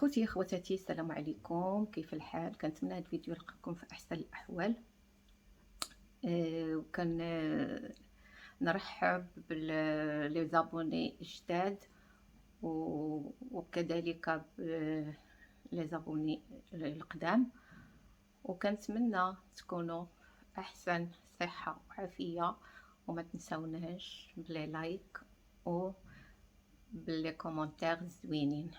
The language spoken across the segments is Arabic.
خوتي خواتاتي، السلام عليكم. كيف الحال؟ كنتمنى هذا الفيديو يلقاكم في احسن الاحوال. وكان نرحب بلي زابوني جداد وكذلك لي زابوني القدام، وكنتمنى تكونوا في احسن صحه وعافيه، وما تنساوناش بلي لايك و بلي كومونتير زوينين.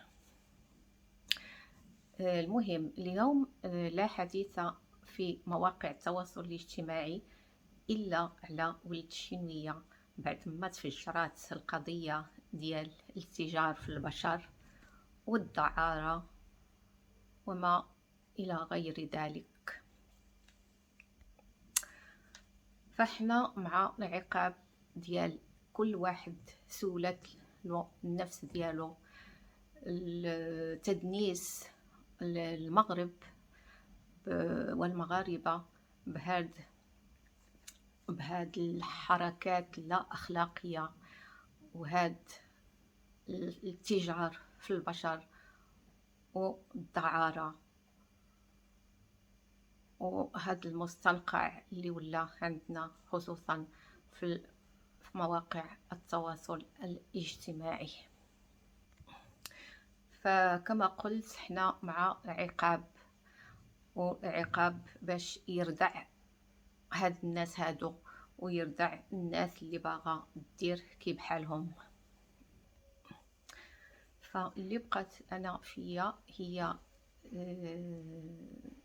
المهم اليوم لا حديث في مواقع التواصل الاجتماعي إلا على ولد الشينوية بعد ما تفجرات القضية ديال الاتجار في البشر والدعارة وما إلى غير ذلك. فاحنا مع العقاب ديال كل واحد سولت النفس ديالو التدنيس المغرب والمغاربة بهاد الحركات لا أخلاقية وهاد الاتجار في البشر والدعارة وهاد المستنقع اللي ولا عندنا خصوصا في مواقع التواصل الاجتماعي. فكما قلت احنا مع عقاب باش يردع هاد الناس هادو ويردع الناس اللي باغا دير كي بحالهم. فاللي بقات انا فيا هي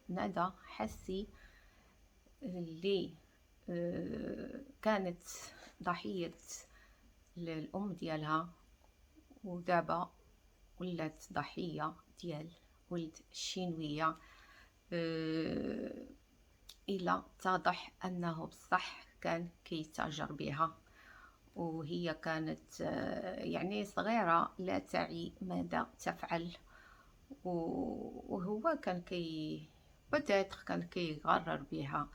ندى حسي اللي كانت ضحية الأم ديالها ودابا ولات ضحية ديال ولد الشينوية. إلى اتضح أنه بصح كان كيتاجر بها، وهي كانت يعني صغيرة لا تعي ماذا تفعل، وهو كان بدات كان كيغرر بها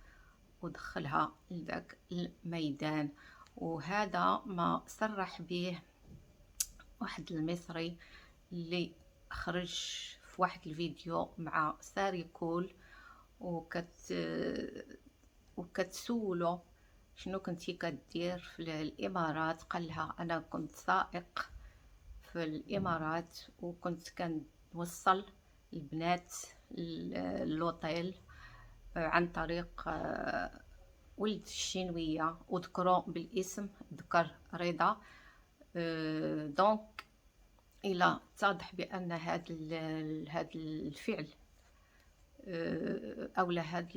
ودخلها لذاك الميدان. وهذا ما صرح به واحد المصري اللي خرج في واحد الفيديو مع ساري كول وكتسولو شنو كنتي كدير في الامارات. قالها انا كنت سائق في الامارات وكنت كنوصل البنات للوطيل عن طريق ولد الشينوية، وذكروا بالاسم ذكر رضا. دونك الى اتضح بان هذا الفعل او هذا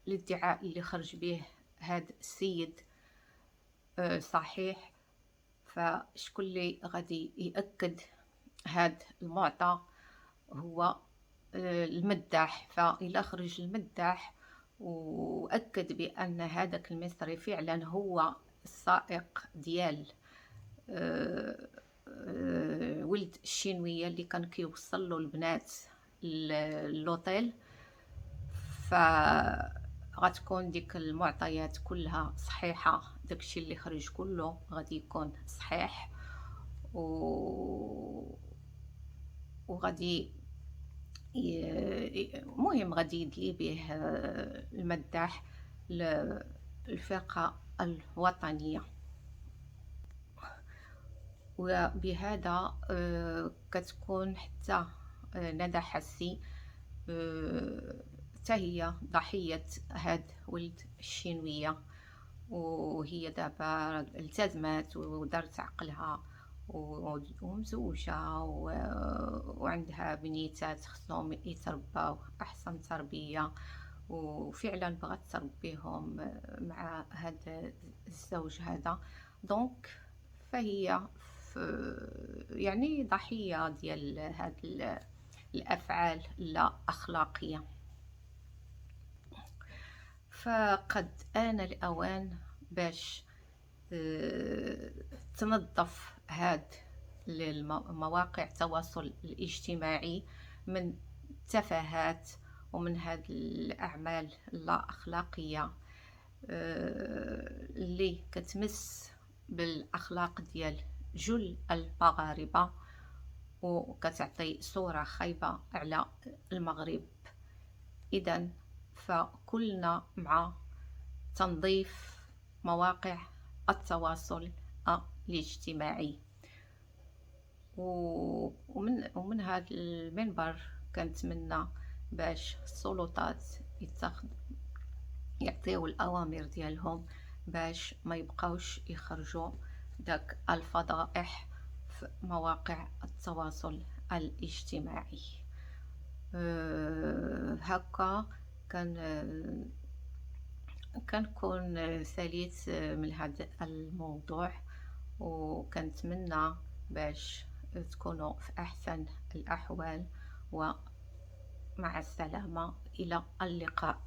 الادعاء اللي خرج به هذا السيد صحيح، فشكون اللي غادي يأكد هذا المعطى؟ هو المداح. فإلى خرج المداح وأكد بأن هذاك المصري فعلا هو السائق ديال ولد الشينوية اللي كان كيوصل له البنات للوطيل، فغتكون ديك المعطيات كلها صحيحة. داكشي اللي خرج كله غادي يكون صحيح وغادي مهم غادي يدلي به المداح للفرقة الوطنية. وبهذا كتكون حتى ندى حسي حتى هي ضحية هاد ولد الشينوية، وهي دابا التزمت ودارت عقلها ومزوجة وعندها بنيتات خصهم يترباو أحسن تربية، وفعلا بغات تربيهم مع هذا الزوج هذا. دونك فهي يعني ضحية ديال هاد الأفعال لا أخلاقية. فقد آن الأوان باش تنظف هاد المواقع التواصل الاجتماعي من التفاهات ومن هاد الأعمال لا أخلاقية اللي كتمس بالأخلاق ديال جل المغاربة وكتعطي صورة خايبة على المغرب. إذا فكلنا مع تنظيف مواقع التواصل الاجتماعي. ومن هذا المنبر كنتمنى باش السلطات يعطيو الأوامر ديالهم باش ما يبقاوش يخرجوا داك الفضائح في مواقع التواصل الاجتماعي. هكا كنكون ساليت من هذا الموضوع، وكنتمنى باش تكونوا في أحسن الأحوال، ومع السلامة، إلى اللقاء.